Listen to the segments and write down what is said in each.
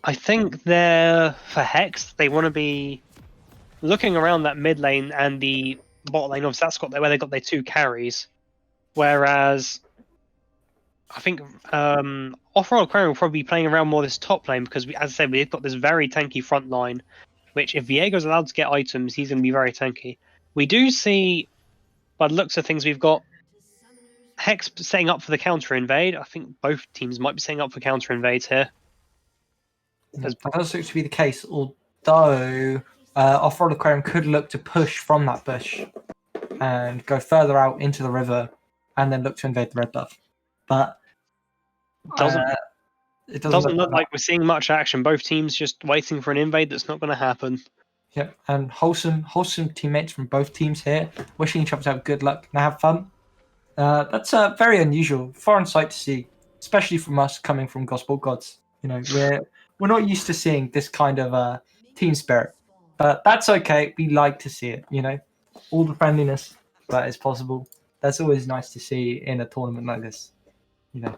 I think for Hex, they want to be looking around that mid lane and the bot lane. Obviously, that's got where they got their 2 carries. Whereas I think Off-Road Aquarium will probably be playing around more this top lane because, as I said, we've got this very tanky front line, which if Viego's allowed to get items, he's going to be very tanky. We do see, by the looks of things, we've got Hex setting up for the counter invade. I think both teams might be setting up for counter invades here. That does look to be the case, although Off-Road Aquarium could look to push from that bush and go further out into the river and then look to invade the red buff. But it doesn't look like we're seeing much action. Both teams just waiting for an invade that's not going to happen. Yep, and wholesome teammates from both teams here, wishing each other to have good luck and have fun. That's very unusual, foreign sight to see, especially from us coming from Gospel Gods. You know, we're not used to seeing this kind of team spirit, but that's okay. We like to see it. You know, all the friendliness that is possible. That's always nice to see in a tournament like this. You know.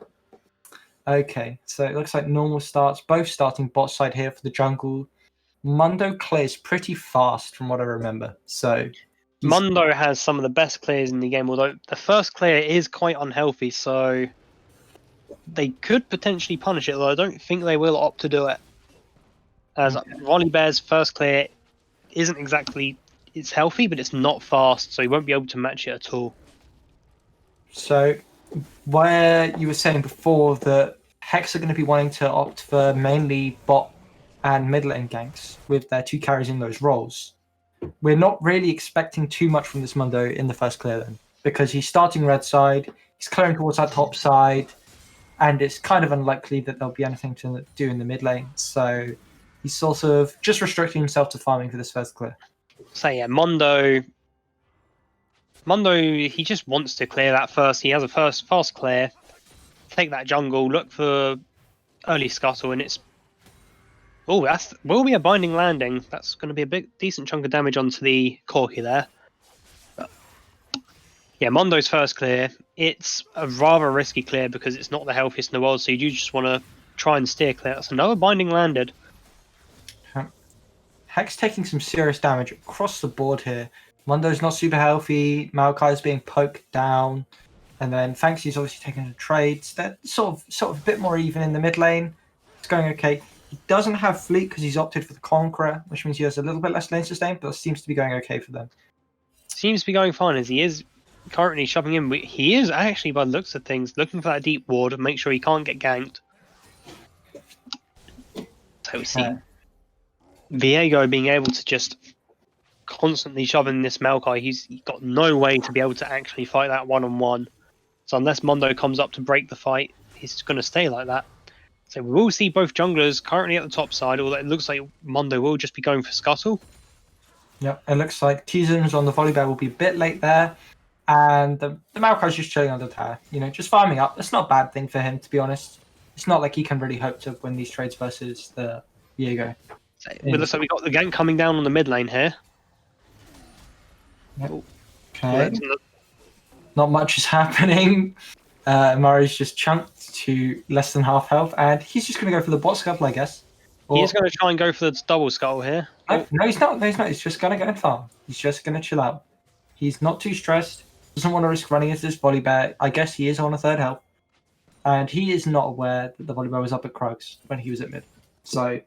Okay, so it looks like normal starts, both starting bot side here for the jungle. Mundo clears pretty fast from what I remember. So Mundo has some of the best clears in the game, although the first clear is quite unhealthy, so they could potentially punish it, though I don't think they will opt to do it. As Volibear's first clear isn't exactly, it's healthy, but it's not fast, so he won't be able to match it at all. So where you were saying before that Hex are going to be wanting to opt for mainly bot and mid lane ganks with their 2 carries in those roles, we're not really expecting too much from this Mundo in the first clear then, because he's starting red side, he's clearing towards that top side, and it's kind of unlikely that there'll be anything to do in the mid lane. So he's sort of just restricting himself to farming for this first clear. So yeah, Mundo, he just wants to clear that first. He has a fast clear, take that jungle, look for early scuttle, and it's that will be a binding landing. That's going to be a decent chunk of damage onto the Corki there. But, yeah, Mondo's first clear. It's a rather risky clear because it's not the healthiest in the world, so you do just want to try and steer clear. That's another binding landed. Hex taking some serious damage across the board here. Mundo's not super healthy. Maokai's being poked down. And then Fanksy's obviously taking the trades. They're sort of a bit more even in the mid lane. It's going okay. He doesn't have fleet because he's opted for the Conqueror, which means he has a little bit less lane sustain, but it seems to be going okay for them. Seems to be going fine as he is currently shoving in. He is actually, by the looks of things, looking for that deep ward and make sure he can't get ganked. So we see Viego being able to just constantly shove in this Maokai. He's got no way to be able to actually fight that one-on-one. So unless Mundo comes up to break the fight, he's going to stay like that. So we will see both junglers currently at the top side, although it looks like Mundo will just be going for Scuttle. Yep, it looks like T-Zones on the Volibear will be a bit late there. And the Maokai's just chilling under tower. You know, just farming up. That's not a bad thing for him, to be honest. It's not like he can really hope to win these trades versus the Viego. So it looks like we got the gank coming down on the mid lane here. Yep. Okay. Not much is happening. Murray's just chunked to less than half health, and he's just going to go for the bot scuttle, I guess. He is going to try and go for the double scuttle here. No, he's not. No, he's not. He's just going to go and farm. He's just going to chill out. He's not too stressed. Doesn't want to risk running into this Volibear. I guess he is on a 3rd health. And he is not aware that the Volibear was up at Krugs when he was at mid. So,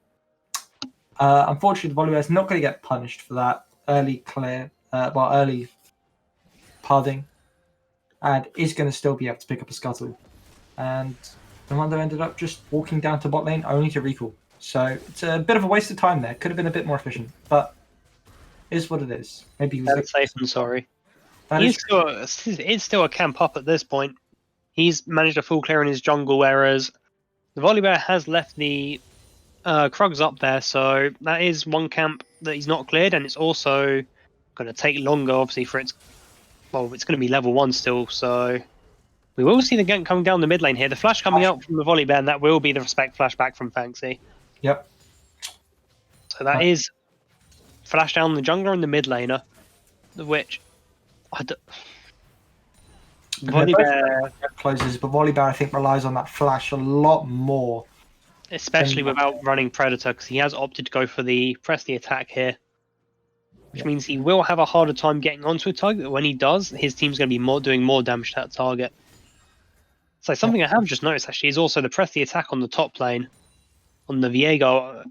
unfortunately, the Volibear is not going to get punished for that early clear, early pathing. And is going to still be able to pick up a scuttle. And Ramondo ended up just walking down to bot lane only to recall. So it's a bit of a waste of time there. Could have been a bit more efficient, but is what it is. Maybe he was safe and sorry. It's still a camp up at this point. He's managed a full clear in his jungle, whereas the Volibear has left the Krugs up there, so that is one camp that he's not cleared, and it's also going to take longer, obviously, for its... Well, it's going to be level 1 still, so... We will see the gank coming down the mid lane here. The flash coming out from the Volibear, and that will be the respect flashback from Fanksy. Yep. So that is flash down the jungler and the mid laner, which... Volibear closes, but Volibear I think relies on that flash a lot more especially without running Predator, because he has opted to go for the press the attack here, which means he will have a harder time getting onto a target. But when he does, his team's going to be doing more damage to that target. So something I have just noticed actually is also the press the attack on the top lane on the Viego.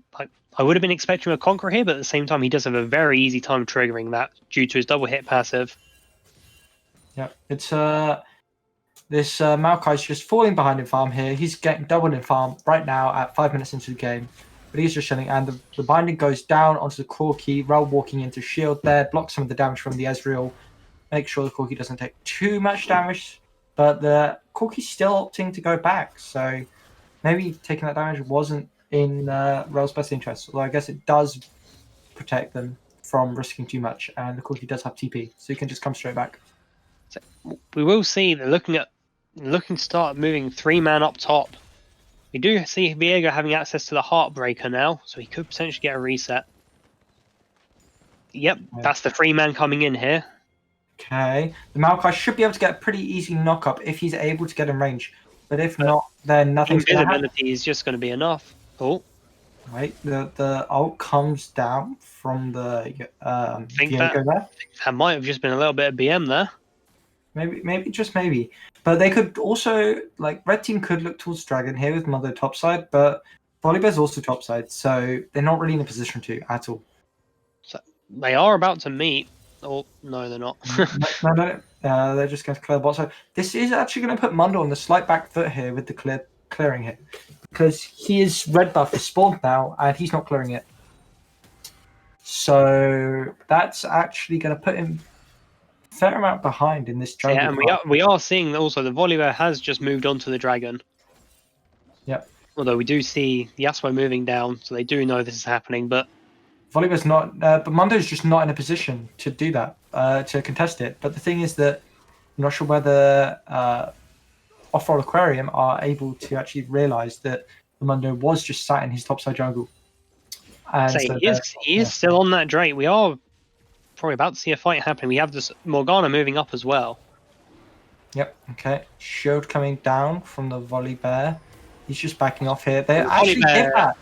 I would have been expecting a Conqueror here, but at the same time, he does have a very easy time triggering that due to his double hit passive. Yeah, it's this Maokai's just falling behind in farm here. He's getting doubled in farm right now at 5 minutes into the game. But he's just chilling, and the binding goes down onto the Corki. Rel walking into shield there, blocks some of the damage from the Ezreal. Make sure the Corki doesn't take too much damage. But the Corki's still opting to go back. So maybe taking that damage wasn't in Rel's best interest. Although I guess it does protect them from risking too much. And the Corki does have TP, so he can just come straight back. So we will see they're looking to start moving 3-man up top. We do see Viego having access to the Heartbreaker now, so he could potentially get a reset. Yep, that's the 3-man coming in here. Okay, the Maokai should be able to get a pretty easy knock-up if he's able to get in range. But if not, then nothing's going to happen. Invisibility is just going to be enough. Oh. Right, the ult comes down from the Viego there. That might have just been a little bit of BM there. Maybe, just maybe. But they could also, like, red team could look towards Dragon here with Mother topside, but Volibear's also topside, so they're not really in a position to at all. So they are about to meet. Oh, no, they're not. no. They're just going to clear bot. So this is actually going to put Mundo on the slight back foot here with the clearing hit. Because his red buff is spawned now, and he's not clearing it. So that's actually going to put him fair amount behind in this jungle. Yeah, and we are seeing that also the Volibear has just moved on to the Dragon. Yep. Although we do see Yasuo moving down, so they do know this is happening, but Volibear's not, but Mundo's just not in a position to do that, to contest it. But the thing is that I'm not sure whether Off-Road Aquarium are able to actually realise that the Mundo was just sat in his topside jungle. And so he is still on that Drake. We are probably about to see a fight happen. We have this Morgana moving up as well. Yep, okay. Shield coming down from the Volibear. He's just backing off here. They actually did that.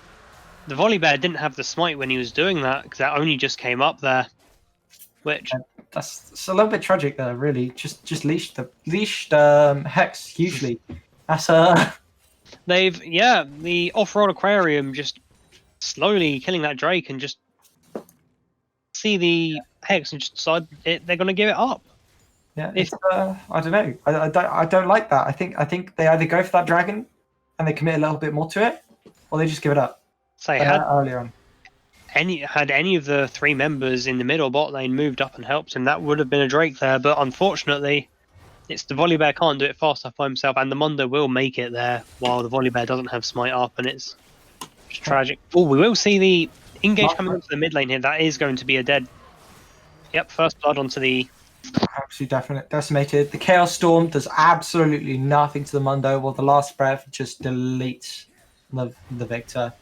The Volibear didn't have the smite when he was doing that, because that only just came up there. Which that's a little bit tragic there, really. Just leashed Hex hugely. That's the off-road Aquarium just slowly killing that Drake and just see the Hex and just decide they're going to give it up. Yeah, it's I don't know. I don't like that. I think they either go for that Dragon and they commit a little bit more to it, or they just give it up. Earlier on. Had any of the 3 members in the middle bot lane moved up and helped him, that would have been a Drake there. But unfortunately, it's the Volibear can't do it fast enough by himself, and the Mundo will make it there while the Volibear doesn't have smite up, and it's just tragic. Oh, we will see the engage coming into the mid lane here. That is going to be a dead. Yep, first blood onto the. Absolutely definite decimated. The Chaos Storm does absolutely nothing to the Mundo, while the last breath just deletes the Victor.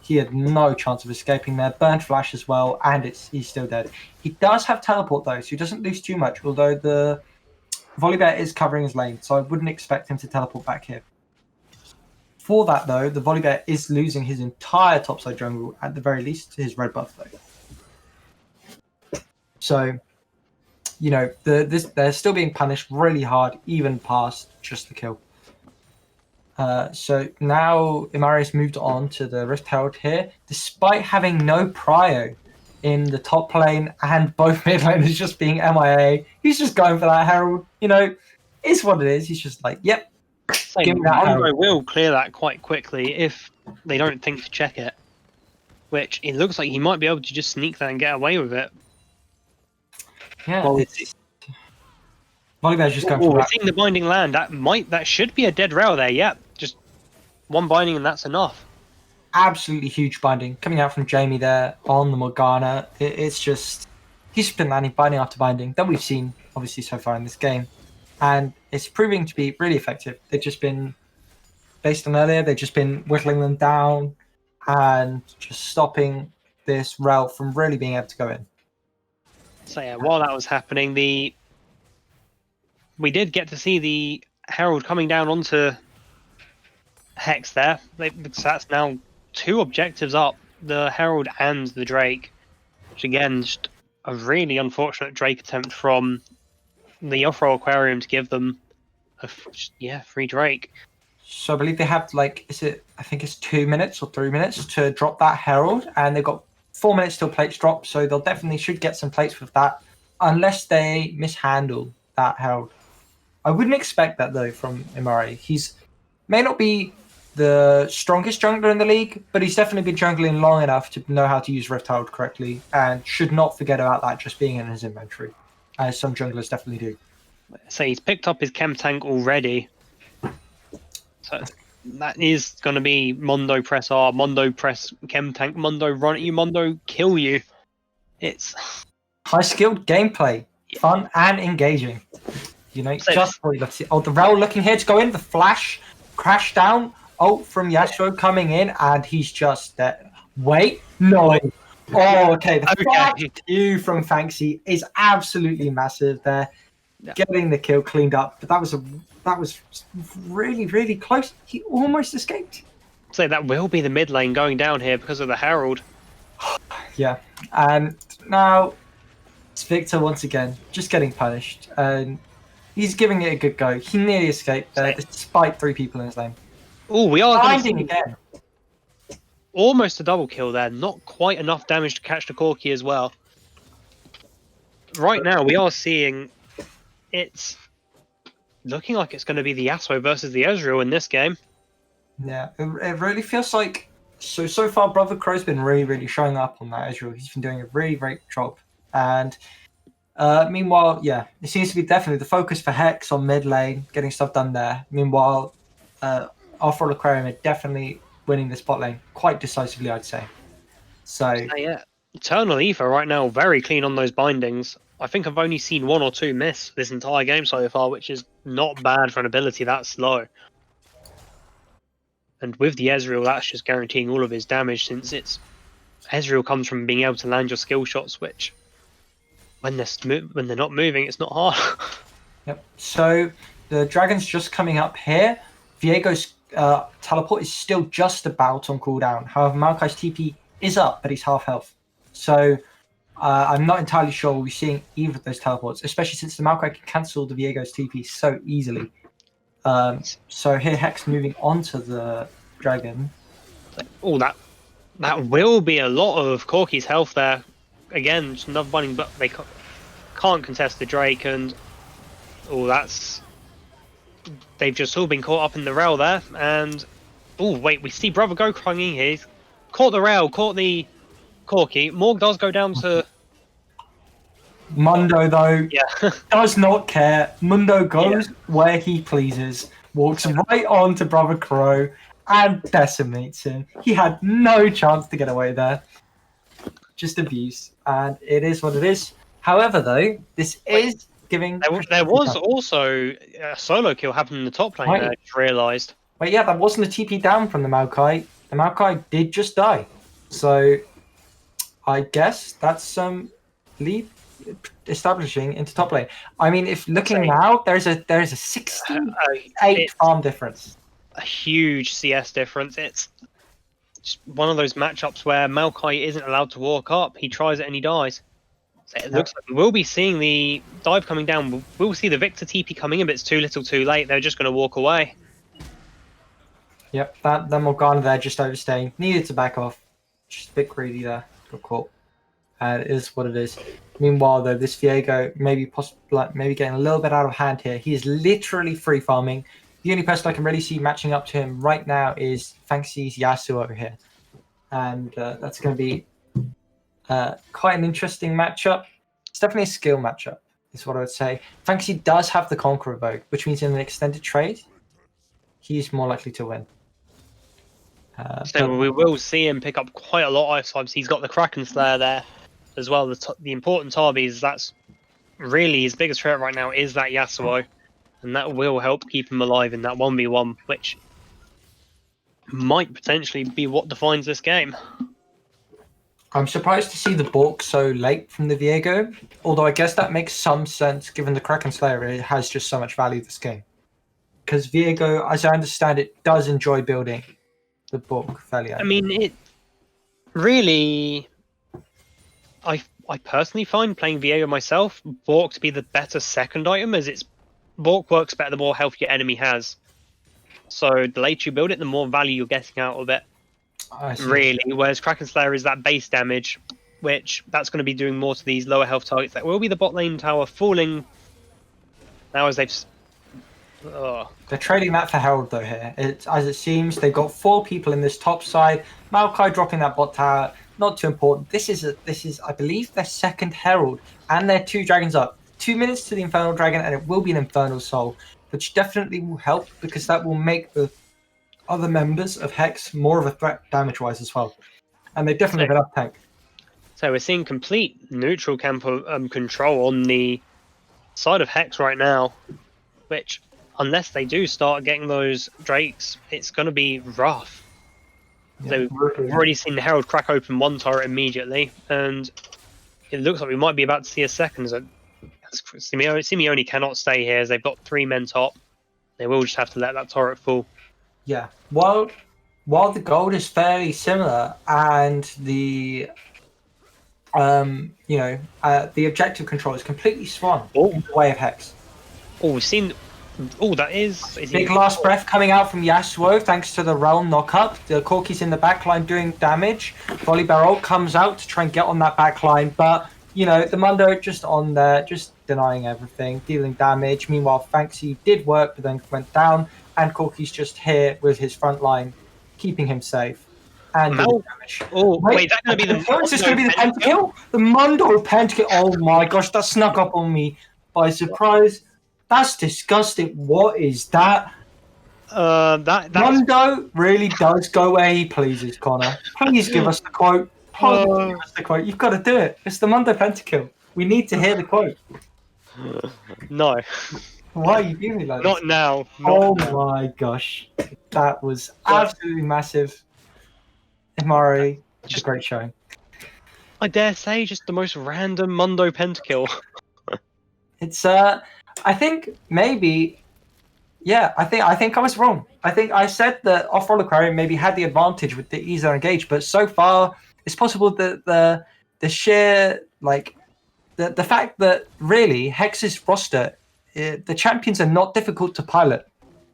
He had no chance of escaping there. Burnt flash as well, and he's still dead. He does have teleport though, so he doesn't lose too much, although the Volibear is covering his lane, so I wouldn't expect him to teleport back here. For that though, the Volibear is losing his entire topside jungle, at the very least, to his red buff though. So, you know, they're still being punished really hard, even past just the kill. So now Imari's moved on to the Rift Herald here, despite having no prio in the top lane and both mid laners just being MIA. He's just going for that Herald. You know, it's what it is. He's just like, yep. Mondo will clear that quite quickly if they don't think to check it. Which it looks like he might be able to just sneak that and get away with it. Yeah. Volibear's just going for that. We're seeing the binding land. That should be a dead rail there. Yep. Just one binding and that's enough. Absolutely huge binding coming out from Jamie there on the Morgana. It's just he's been landing binding after binding that we've seen obviously so far in this game, and it's proving to be really effective. They've just been, based on earlier, they've just been whittling them down and just stopping this route from really being able to go in. So yeah, while that was happening, we did get to see the Herald coming down onto Hex there. Because that's now 2 objectives up, the Herald and the Drake. Which again, just a really unfortunate Drake attempt from the off-roll Aquarium to give them free Drake. So I believe they have I think it's 2 minutes or 3 minutes to drop that Herald, and they've got 4 minutes till plates drop, so they'll definitely should get some plates with that, unless they mishandle that Herald. I wouldn't expect that though from Imari. He's may not be the strongest jungler in the league, but he's definitely been jungling long enough to know how to use Rift Herald correctly, and should not forget about that just being in his inventory, as some junglers definitely do. So he's picked up his chem tank already. So that is going to be Mondo press R, Mondo press chem tank, Mondo run at you, Mondo kill you. It's high skilled gameplay, fun and engaging. You know, So- just let's see. Oh, the Rel looking here to go in. The flash crash down. Ult from Yasuo coming in, and he's just there. Wait, no. Oh, okay. The flash Q from Fanxi is absolutely massive there, getting the kill cleaned up. But that was really, really close. He almost escaped. So that will be the mid lane going down here because of the Herald. Yeah, and now it's Victor once again, just getting punished, and he's giving it a good go. He nearly escaped there, despite 3 people in his lane. Oh, we are going Finding again. Almost a double kill there. Not quite enough damage to catch the Corki as well. Right now, we are seeing it's looking like it's going to be the Yasuo versus the Ezreal in this game. Yeah, it really feels like so far. Brother Crow's been really showing up on that Ezreal. He's been doing a really great job, and meanwhile, yeah, it seems to be definitely the focus for Hex on mid lane, getting stuff done there. Meanwhile, Off-Road Aquarium are definitely winning the spot lane quite decisively, I'd say. So yeah, Eternal Ether right now very clean on those bindings. I think I've only seen 1 or 2 miss this entire game so far, which is not bad for an ability that slow. And with the Ezreal, that's just guaranteeing all of his damage, since Ezreal comes from being able to land your skill shots, which when they're not moving, it's not hard. Yep. So the dragon's just coming up here. Viego's teleport is still just about on cooldown. However, Maokai's TP is up, but he's half health. So I'm not entirely sure we'll be seeing either of those teleports, especially since the Maokai can cancel the Viego's TP so easily. So here Hex moving onto the dragon. Oh, that will be a lot of Corki's health there. Again, just another binding, but they can't contest the Drake, and they've just all been caught up in the rail there. And oh wait, we see Brother Go crying in here. He's caught the rail, caught the Corki. Morg does go down to Mundo, though, does not care. Mundo goes where he pleases, walks right on to Brother Crow and decimates him. He had no chance to get away there. Just abuse. And it is what it is. However, though, this is giving... There was also a solo kill happening in the top lane there, I just realised. Wait, yeah, that wasn't a TP down from the Maokai. The Maokai did just die. So, I guess that's some lead establishing into top lane. I mean, if looking now, there's a 68 farm difference. A huge CS difference. It's just one of those matchups where Maokai isn't allowed to walk up. He tries it and he dies. So it looks like we'll be seeing the dive coming down. We'll see the Victor TP coming in, but it's too little too late. They're just going to walk away. Yep, that Morgana there just overstaying. Needed to back off. Just a bit greedy there. Got caught. And it is what it is. Meanwhile, though, this Viego maybe getting a little bit out of hand here. He is literally free farming. The only person I can really see matching up to him right now is Fanxi's Yasuo over here. And that's going to be quite an interesting matchup. It's definitely a skill matchup, is what I would say. Fanxi does have the Conqueror Vogue, which means in an extended trade, he's more likely to win. So we will see him pick up quite a lot of items. He's got the Kraken Slayer there as well. The important Tarbies, that's really his biggest threat right now, is that Yasuo. And that will help keep him alive in that 1v1, which might potentially be what defines this game. I'm surprised to see the bulk so late from the Viego, although I guess that makes some sense given the Kraken Slayer has just so much value this game. because Viego, as I understand it, does enjoy building the book fairly. I mean, it really. I personally find playing Viego myself, Bork to be the better second item, as it's Bork works better the more health your enemy has. So the later you build it, the more value you're getting out of it. Really, whereas Kraken Slayer is that base damage, which that's going to be doing more to these lower health targets. That will be the bot lane tower falling now as they've. They're trading that for Herald though here. As it seems, they've got 4 people in this top side. Maokai dropping that bot tower, not too important. This is I believe their second Herald, and their 2 dragons up. 2 minutes to the Infernal Dragon, and it will be an Infernal Soul, which definitely will help because that will make the other members of Hex more of a threat damage-wise as well. And they definitely have enough tank. So we're seeing complete neutral camp control on the side of Hex right now, which, unless they do start getting those Drakes, it's going to be rough. Yeah, so we've already seen the Herald crack open one turret immediately, and it looks like we might be about to see a second. So Simeone cannot stay here, as they've got 3 men top. They will just have to let that turret fall. Yeah, while the gold is fairly similar, and the the objective control is completely swung in the way of Hex. Oh, we've seen. Oh, that is big last breath coming out from Yasuo thanks to the realm knock-up. The Corki's in the backline doing damage. Volley Barrel comes out to try and get on that backline, but the Mundo just on there, just denying everything, dealing damage. Meanwhile, Fanxi did work, but then went down, and Corki's just here with his front line, keeping him safe. And damage. Wait, that's going to be the. Is this going to be the pentakill? The Mundo pentakill. Oh my gosh, that snuck up on me by surprise. That's disgusting. What is that? Mundo really does go where he pleases, Connor. Please give us the quote. Please give us the quote. You've got to do it. It's the Mundo pentakill. We need to hear the quote. No. Why are you doing me like Not this? now. My gosh. That was absolutely massive. Imari, just a great showing. I dare say, just the most random Mundo pentakill. It's I think maybe, I think I was wrong. I think I said that off-roll Aquarium maybe had the advantage with the ease of engage, but so far it's possible that the sheer the fact that really Hex's roster, the champions are not difficult to pilot.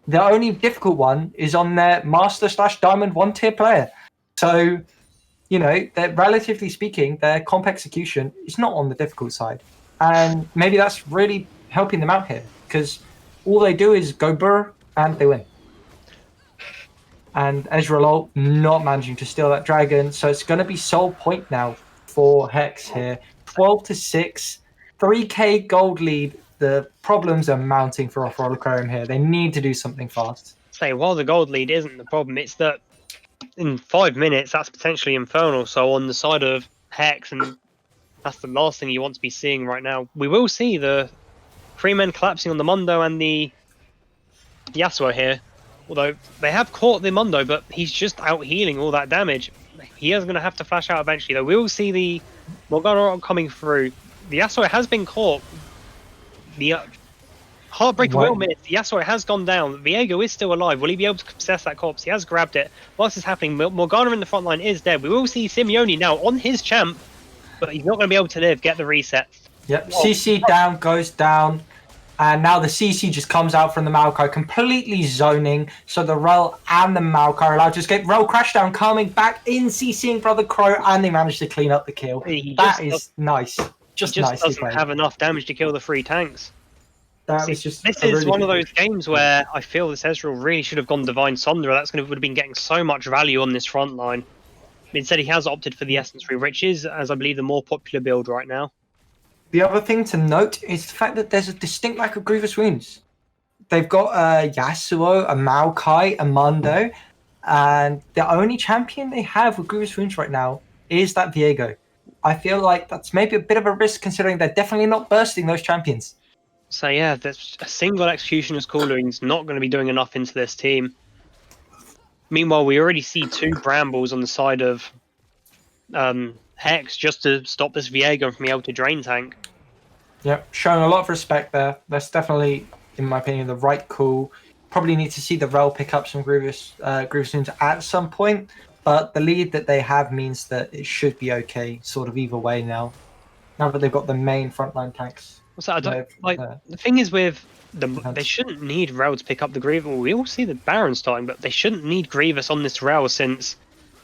The only difficult one is on their Master/Diamond 1-tier player. So, they're, relatively speaking, their comp execution is not on the difficult side. And maybe that's really helping them out here, because all they do is go burr and they win. And Ezreal not managing to steal that dragon, so it's going to be sole point now for Hex here. 12-6, 3k gold lead. The problems are mounting for off-roll Aquarium here. They need to do something fast. While the gold lead isn't the problem, it's that in 5 minutes that's potentially Infernal. So on the side of Hex, and that's the last thing you want to be seeing right now. We will see the 3 men collapsing on the Mundo and the Yasuo here. Although they have caught the Mundo, but he's just out healing all that damage. He is going to have to flash out eventually, though. We will see the Morgana coming through. The Yasuo has been caught. The Heartbreaker will miss. The Yasuo has gone down. Viego is still alive. Will he be able to possess that corpse? He has grabbed it. Whilst it's happening, Morgana in the front line is dead. We will see Simeone now on his champ, but he's not going to be able to live. Get the reset. Yep, CC down, goes down. And now the CC just comes out from the Maokai, completely zoning. So the Rel and the Maokai are allowed to escape. Rel crash down, coming back in, CCing Brother Crow, and they managed to clean up the kill. That is nice. Just nice. He doesn't have enough damage to kill the 3 tanks. This is one of those games where I feel this Ezreal really should have gone Divine Sondra. That's would have been getting so much value on this front line. Instead, he has opted for the Essence Tree, which is, as I believe, the more popular build right now. The other thing to note is the fact that there's a distinct lack of Grievous Wounds. They've got a Yasuo, a Maokai, a Mundo, and the only champion they have with Grievous Wounds right now is that Viego. I feel like that's maybe a bit of a risk, considering they're definitely not bursting those champions. So yeah, there's a single Executioner's Calling is not going to be doing enough into this team. Meanwhile, we already see 2 Brambles on the side of Hex just to stop this Viego from being able to drain tank. Yep, showing a lot of respect there. That's definitely, in my opinion, the right call. probably need to see the Rel pick up some Grievous Wounds at some point. But the lead that they have means that it should be okay, sort of either way now. Now that they've got the main frontline tanks. So I don't with, like uh, the thing is with the defense. they shouldn't need Rel to pick up the Grievous. Well, we all see the Baron starting, but they shouldn't need Grievous on this Rel since,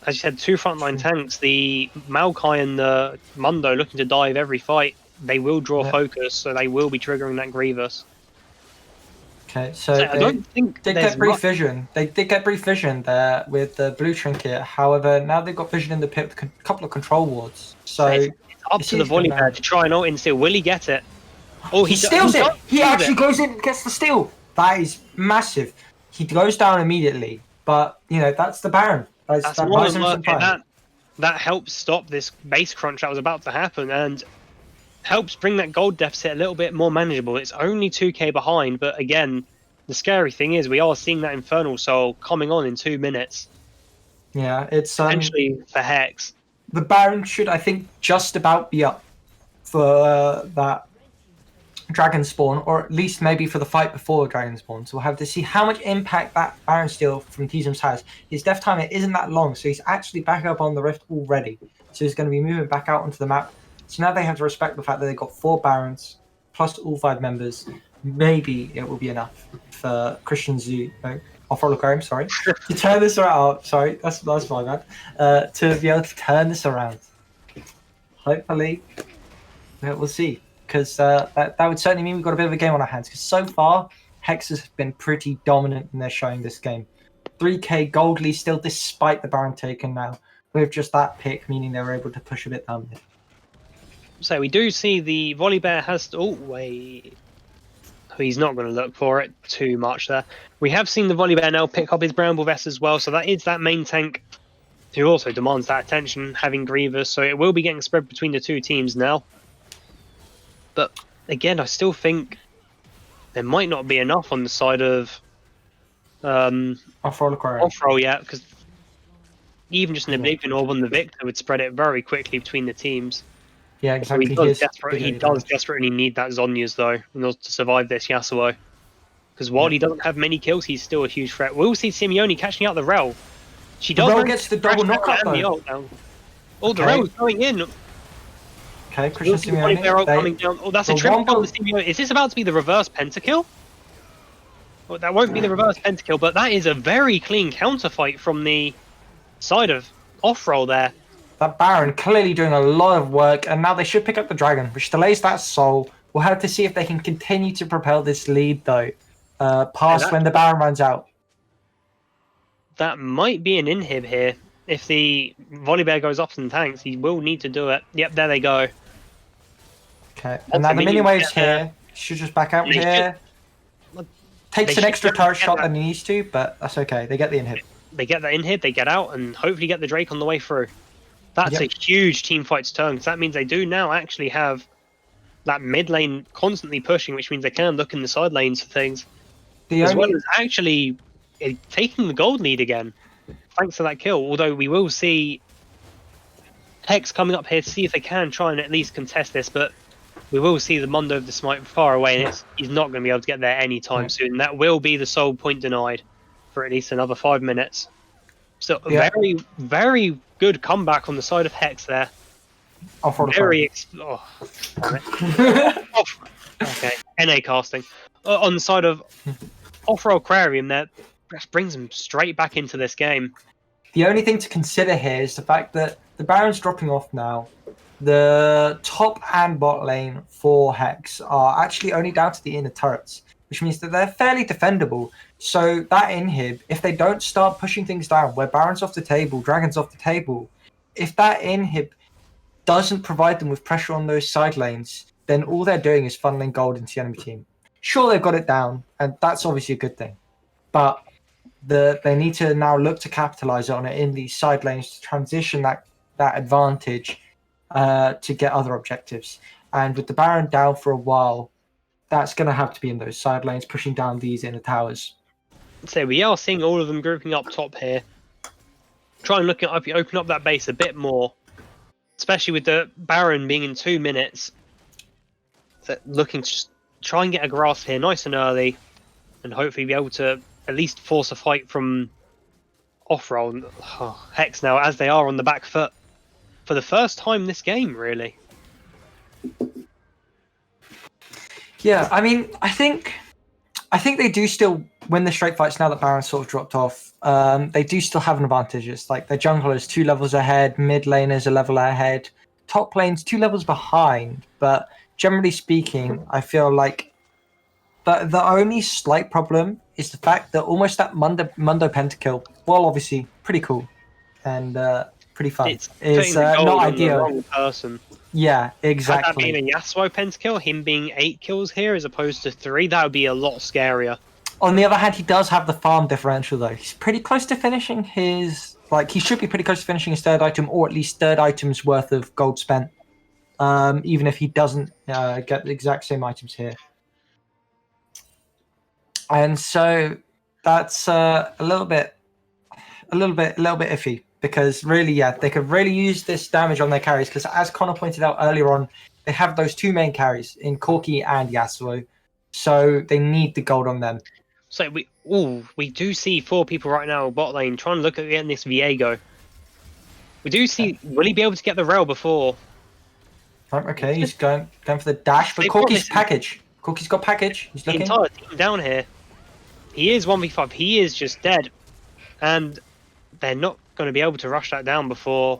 as you said, two frontline tanks, the Maokai and the Mundo looking to dive every fight. They will draw focus, so they will be triggering that Grievous. Okay, so I don't think they there's get brief much. vision. They did get brief vision there with the blue trinket. However, now they've got vision in the pit with a couple of control wards. So It's up to the Volibear to try and ult and steal. Will he get it? Oh, he steals it. He actually goes in and gets the steal. That is massive. He goes down immediately, but that's the Baron. That's that more buys than him some working. time. That helps stop this base crunch that was about to happen and helps bring that gold deficit a little bit more manageable. It's only 2k behind, but again, the scary thing is we are seeing that Infernal Soul coming on in 2 minutes. Yeah, it's Potentially for Hex. The Baron should, I think, just about be up for that Dragon Spawn, or at least maybe for the fight before Dragon Spawn. So we'll have to see how much impact that Baron steal from T-Sims has. His death timer isn't that long, so he's actually back up on the Rift already. So he's going to be moving back out onto the map. So now they have to respect the fact that they've got 4 Barons, plus all 5 members. Maybe it will be enough for Christian Zoo, off-roll Aquarium, sorry, to turn this around. Sorry, that's my bad. To be able to turn this around. Hopefully, we'll see. Because that would certainly mean we've got a bit of a game on our hands. Because so far, Hex has been pretty dominant in their showing this game. 3k gold lead still, despite the Baron taken now, with just that pick, meaning they were able to push a bit down mid. So we do see the Volibear has to... Oh, wait. He's not going to look for it too much there. We have seen the Volibear now pick up his Bramble Vest as well, so that is that main tank who also demands that attention, having Grievous, so it will be getting spread between the two teams now. But again, I still think there might not be enough on the side of Off-roll Aquarium. off-roll yet, because even just an Oblivion Orb on the Victor would spread it very quickly between the teams. Yeah, exactly. So he does desperately need that Zhonya's though in order to survive this Yasuo. Because while he doesn't have many kills, he's still a huge threat. We'll see Simeone catching out the Rel. She does. The Rel gets the double knockup though. Oh, the Rel's going in. Okay, Christian Simeone. Coming down. Oh, that's a triple kill with Simeone. Is this about to be the reverse pentakill? Well, that won't be the reverse pentakill, but that is a very clean counterfight from the side of off-roll there. That Baron clearly doing a lot of work, and now they should pick up the Dragon, which delays that soul. We'll have to see if they can continue to propel this lead, though, past when the Baron runs out. That might be an inhib here. If the Volibear goes off and tanks, he will need to do it. Yep, there they go. Okay, and now the mini wave's here. Should just back out here. Takes an extra turret shot than he needs to, but that's okay. They get the inhib. They get that inhib, they get out, and hopefully get the Drake on the way through. That's a huge team fight's turn, because that means they do now actually have that mid lane constantly pushing, which means they can look in the side lanes for things. As well as actually taking the gold lead again, thanks to that kill. Although we will see Hex coming up here to see if they can try and at least contest this, but we will see the Mundo of the Smite far away, and he's not going to be able to get there anytime soon. That will be the sole point denied for at least another 5 minutes. So very, very good comeback on the side of Hex there. Okay, NA casting. On the side of off-roll Aquarium, that just brings them straight back into this game. The only thing to consider here is the fact that the Baron's dropping off now. The top and bot lane for Hex are actually only down to the inner turrets, which means that they're fairly defendable. So that inhib, if they don't start pushing things down, where Baron's off the table, Dragon's off the table, if that inhib doesn't provide them with pressure on those side lanes, then all they're doing is funneling gold into the enemy team. Sure, they've got it down, and that's obviously a good thing. But they need to now look to capitalize on it in these side lanes to transition that advantage to get other objectives. And with the Baron down for a while, that's going to have to be in those side lanes, pushing down these inner towers. So we are seeing all of them grouping up top here. Try and open up that base a bit more, especially with the Baron being in 2 minutes. So looking to just try and get a grasp here nice and early, and hopefully be able to at least force a fight from off-roll. Oh, Hex now, as they are on the back foot for the first time this game, really. Yeah, I mean, I think they do still win the straight fights now that Baron's sort of dropped off. They do still have an advantage. It's like their jungler is 2 levels ahead, mid lane is a level ahead, top lane's 2 levels behind. But generally speaking, I feel like the only slight problem is the fact that almost that Mundo pentakill, while obviously pretty cool and pretty fun, It's is putting the gold not on the ideal. wrong person. Yeah, Had that exactly. been a Yasuo pentakill, him being 8 kills here as opposed to 3, that would be a lot scarier. On the other hand, he does have the farm differential though. He's pretty close to finishing his he should be pretty close to finishing his 3rd item, or at least 3rd item's worth of gold spent. Even if he doesn't get the exact same items here. And so that's a little bit iffy, because really, yeah, they could really use this damage on their carries, because as Connor pointed out earlier on, they have those 2 main carries in Corki and Yasuo, so they need the gold on them. So we do see 4 people right now bot lane trying to look at getting this Viego. We do see, will he be able to get the rail before? Okay, he's going for the dash, but Corki's package. Corki's got package. He's The looking. entire team down here. He is 1v5. He is just dead. And they're not going to be able to rush that down before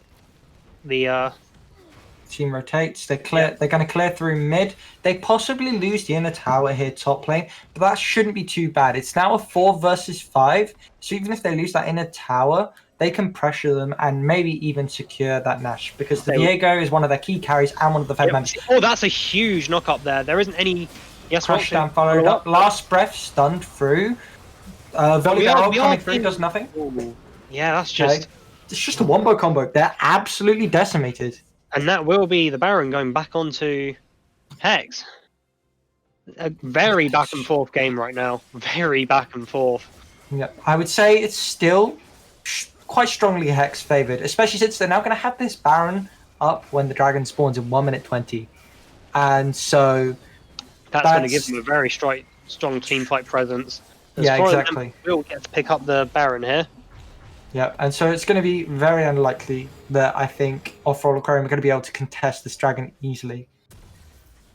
the Team rotates. They're clear. They're going to clear through mid. They possibly lose the inner tower here, top lane, but that shouldn't be too bad. It's now a 4 versus 5, so even if they lose that inner tower, they can pressure them and maybe even secure that Nash, because the Viego is one of their key carries and one of the Fed members. Oh, that's a huge knock up there. There isn't any. Yes, Crash down, followed up. Last breath, stunned through. Volley barrel coming through does nothing. Ooh. Yeah, that's just. It's just a wombo combo. They're absolutely decimated. And that will be the Baron going back onto Hex. A very back and forth game right now. Very back and forth. Yeah, I would say it's still quite strongly Hex favored, especially since they're now going to have this Baron up when the dragon spawns in 1 minute 20. And so that's going to give them a very strong team fight presence. Yeah, exactly. We'll get to pick up the Baron here. Yeah, and so it's going to be very unlikely that I think off-roll Aquarium are going to be able to contest this dragon easily.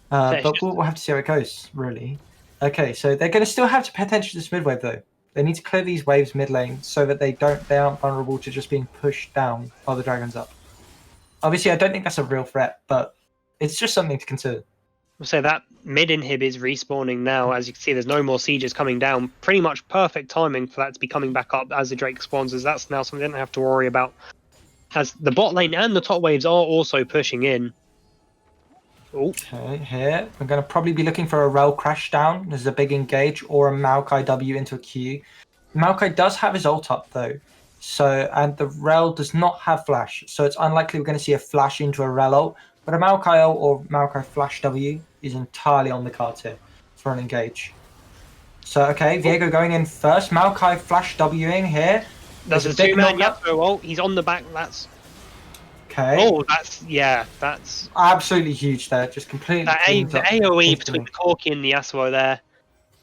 But we'll have to see how it goes, really. Okay, so they're going to still have to pay attention to this mid wave, though. They need to clear these waves mid lane so that they aren't vulnerable to just being pushed down while the dragon's up. Obviously, I don't think that's a real threat, but it's just something to consider. So that mid inhib is respawning now. As you can see, there's no more sieges coming down. Pretty much perfect timing for that to be coming back up as the Drake spawns, as that's now something they don't have to worry about. As the bot lane and the top waves are also pushing in. Ooh. Okay, here we're going to probably be looking for a Rel crash down. There's a big engage or a Maokai W into a Q. Maokai does have his ult up though, and the Rel does not have flash, so it's unlikely we're going to see a flash into a Rel ult. But a Maokai ult or Maokai flash W is entirely on the cards here for an engage. So okay, Viego going in first. Maokai flash Wing here. There's a 2-man Yasuo ult. He's on the back. That's okay. Oh, that's absolutely huge there. Just completely. The AOE between the Corki and the Yasuo there,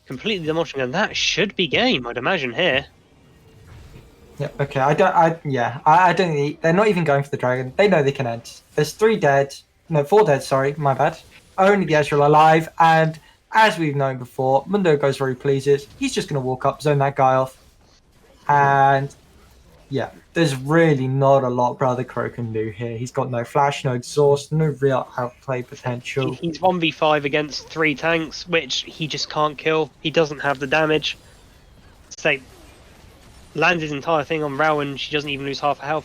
completely demolishing, and that should be game, I'd imagine here. Yeah. Okay. I don't think they're not even going for the dragon. They know they can end. There's 4 dead. Sorry, my bad. Only the Ezreal alive, and as we've known before, Mundo goes where he pleases. He's just going to walk up, zone that guy off, and yeah, there's really not a lot Brother Crow can do here. He's got no flash, no exhaust, no real outplay potential. He's 1v5 against 3 tanks, which he just can't kill. He doesn't have the damage. Lands his entire thing on Rao, and she doesn't even lose half her health.